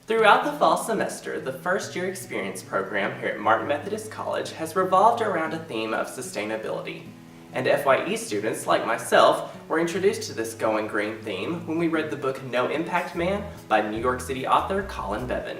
Throughout the fall semester, the First Year Experience program here at Martin Methodist College has revolved around a theme of sustainability. And FYE students, like myself, were introduced to this Going Green theme when we read the book No Impact Man by New York City author Colin Beavan.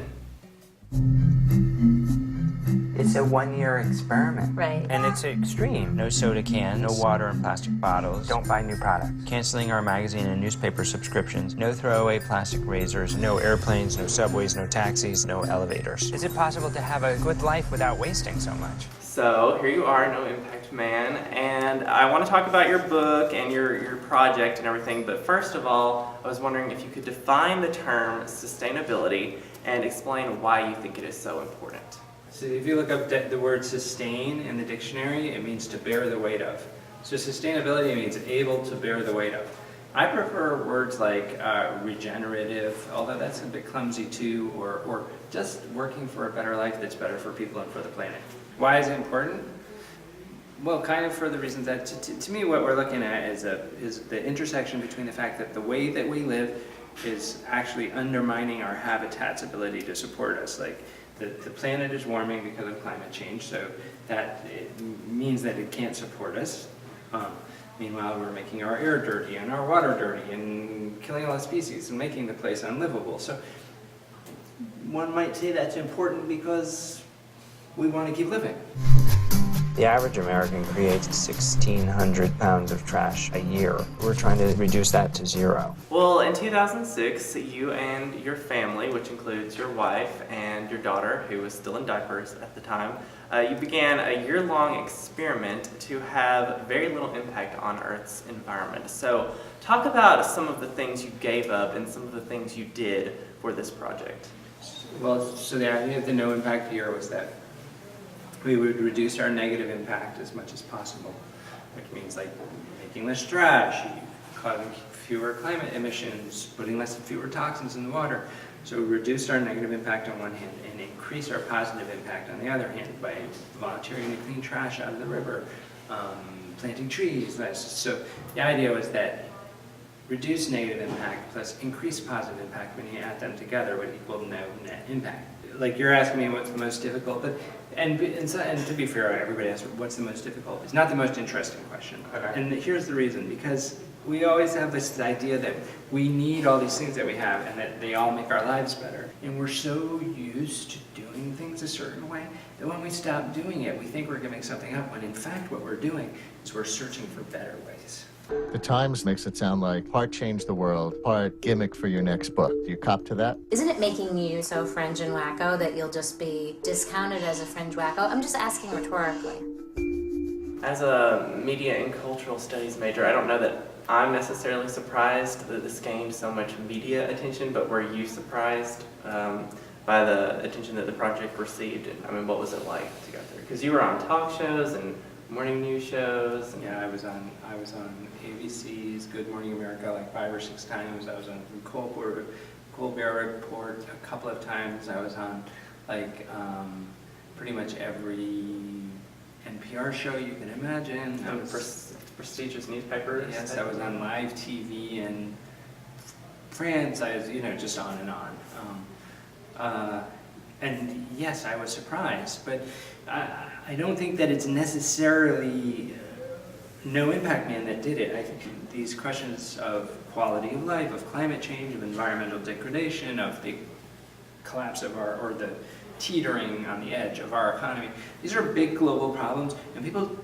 It's a one-year experiment. Right. And it's extreme. No soda cans, no water in plastic bottles. Don't buy new products. Canceling our magazine and newspaper subscriptions. No throwaway plastic razors. No airplanes, no subways, no taxis, no elevators. Is it possible to have a good life without wasting so much? So here you are, No Impact Man, and I want to talk about your book and your project and everything, but first of all, I was wondering if you could define the term sustainability and explain why you think it is so important. So if you look up the word sustain in the dictionary, it means to bear the weight of. So sustainability means able to bear the weight of. I prefer words like regenerative, although that's a bit clumsy too, or just working for a better life that's better for people and for the planet. Why is it important? Well, kind of for the reasons that, to me, what we're looking at is the intersection between the fact that the way that we live is actually undermining our habitat's ability to support us. Like, the planet is warming because of climate change, so that it means that it can't support us. Meanwhile, we're making our air dirty and our water dirty and killing all the species and making the place unlivable. So one might say that's important because we want to keep living. The average American creates 1,600 pounds of trash a year. We're trying to reduce that to zero. Well, in 2006, you and your family, which includes your wife and your daughter, who was still in diapers at the time, you began a year-long experiment to have very little impact on Earth's environment. So talk about some of the things you gave up and some of the things you did for this project. Well, so the idea of the no impact year was that we would reduce our negative impact as much as possible, which means like making less trash, causing fewer climate emissions, putting fewer toxins in the water. So we reduced our negative impact on one hand and increase our positive impact on the other hand by volunteering to clean trash out of the river, planting trees. So the idea was that reduce negative impact plus increase positive impact, when you add them together, would equal no net impact. Like, you're asking me what's the most difficult, but and to be fair, everybody asks what's the most difficult. It's not the most interesting question. Okay. And here's the reason: because we always have this idea that we need all these things that we have and that they all make our lives better. And we're so used to doing things a certain way that when we stop doing it, we think we're giving something up, when in fact what we're doing is we're searching for better ways. The Times makes it sound like part change the world, part gimmick for your next book. Do you cop to that? Isn't it making you so fringe and wacko that you'll just be discounted as a fringe wacko? I'm just asking rhetorically. As a media and cultural studies major, I don't know that I'm necessarily surprised that this gained so much media attention, but were you surprised by the attention that the project received? I mean, what was it like to go through? Because you were on talk shows and morning news shows. Yeah, I was on ABC's Good Morning America like 5 or 6 times. I was on Colbert Report a couple of times. I was on like pretty much every NPR show you can imagine. Prestigious newspapers. Yes, I was on live TV in France. I was, just on and on. And yes, I was surprised, but I don't think that it's necessarily No Impact Man that did it. I think these questions of quality of life, of climate change, of environmental degradation, of the collapse of or the teetering on the edge of our economy, these are big global problems, and people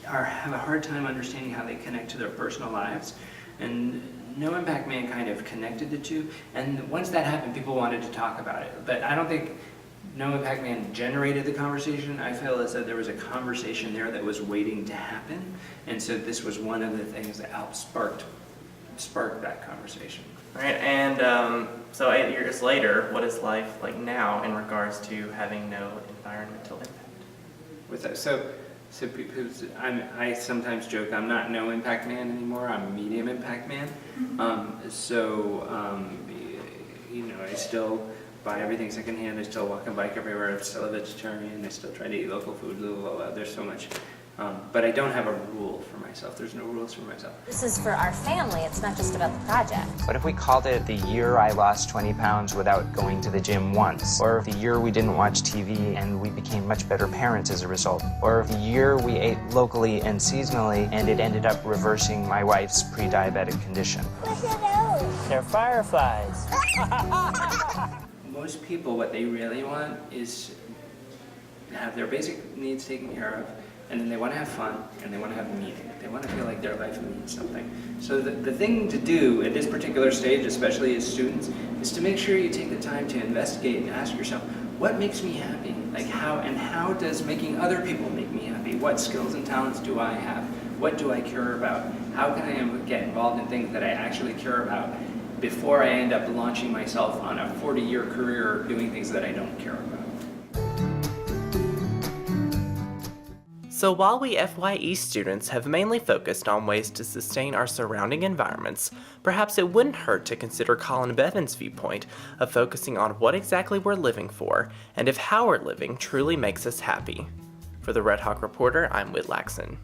have a hard time understanding how they connect to their personal lives. And No Impact Man kind of connected the two, and once that happened, people wanted to talk about it. But I don't think No Impact Man generated the conversation. I feel as though there was a conversation there that was waiting to happen, and so this was one of the things that helped sparked that conversation. Right, and so 8 years later, what is life like now in regards to having no environmental impact? With that, so I sometimes joke I'm not No Impact Man anymore. I'm Medium Impact Man. I still buy everything secondhand. I still walk and bike everywhere. I'm still a vegetarian. I still try to eat local food. Blah, blah, blah. There's so much But I don't have a rule for myself. There's no rules for myself. This is for our family. It's not just about the project. What if we called it the year I lost 20 pounds without going to the gym once? Or the year we didn't watch TV and we became much better parents as a result? Or the year we ate locally and seasonally and it ended up reversing my wife's pre-diabetic condition? What's those? They're fireflies. Most people, what they really want is to have their basic needs taken care of, and then they want to have fun, and they want to have meaning. They want to feel like their life means something. So the thing to do at this particular stage, especially as students, is to make sure you take the time to investigate and ask yourself, what makes me happy? Like how does making other people make me happy? What skills and talents do I have? What do I care about? How can I get involved in things that I actually care about before I end up launching myself on a 40-year career doing things that I don't care about? So while we FYE students have mainly focused on ways to sustain our surrounding environments, perhaps it wouldn't hurt to consider Colin Beavan's viewpoint of focusing on what exactly we're living for and if how we're living truly makes us happy. For the Red Hawk Reporter, I'm Whit Laxon.